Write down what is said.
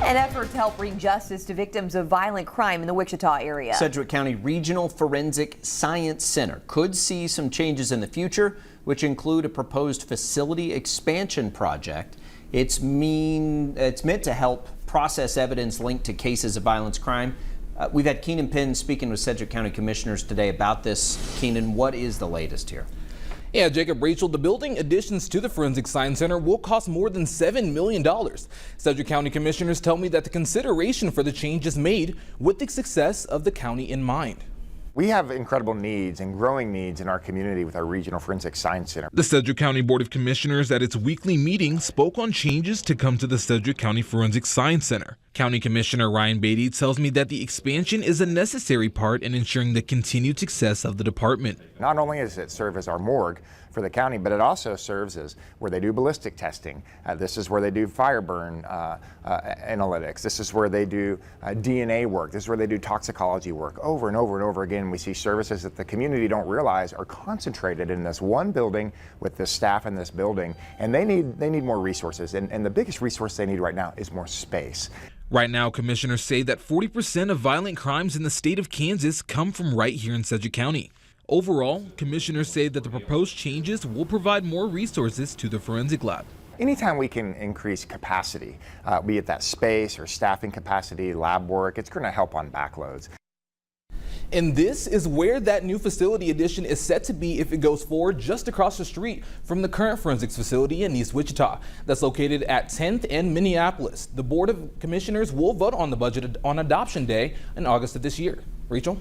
An effort to help bring justice to victims of violent crime in the Wichita area. Sedgwick County Regional Forensic Science Center could see some changes in the future, which include a proposed facility expansion project. It's meant to help process evidence linked to cases of violent crime. We've had Keenan Pinn speaking with Sedgwick County commissioners today about this. Keenan, what is the latest here? Yeah, Jacob, Rachel, the building additions to the Forensic Science Center will cost more than $7 million. Sedgwick County commissioners tell me that the consideration for the change is made with the success of the county in mind. We have incredible needs and growing needs in our community with our Regional Forensic Science Center. The Sedgwick County Board of Commissioners at its weekly meeting spoke on changes to come to the Sedgwick County Forensic Science Center. County Commissioner Ryan Beatty tells me that the expansion is a necessary part in ensuring the continued success of the department. Not only does it serve as our morgue for the county, but it also serves as where they do ballistic testing. This is where they do fire burn analytics. This is where they do DNA work. This is where they do toxicology work. Over and over and over again, we see services that the community don't realize are concentrated in this one building with the staff in this building, and they need more resources. And the biggest resource they need right now is more space. Right now, commissioners say that 40% of violent crimes in the state of Kansas come from right here in Sedgwick County. Overall, commissioners say that the proposed changes will provide more resources to the forensic lab. Anytime we can increase capacity, be it that space or staffing capacity, lab work, it's going to help on backloads. And this is where that new facility addition is set to be if it goes forward, just across the street from the current forensics facility in East Wichita that's located at 10th and Minneapolis. The Board of Commissioners will vote on the budget on Adoption Day in August of this year. Rachel?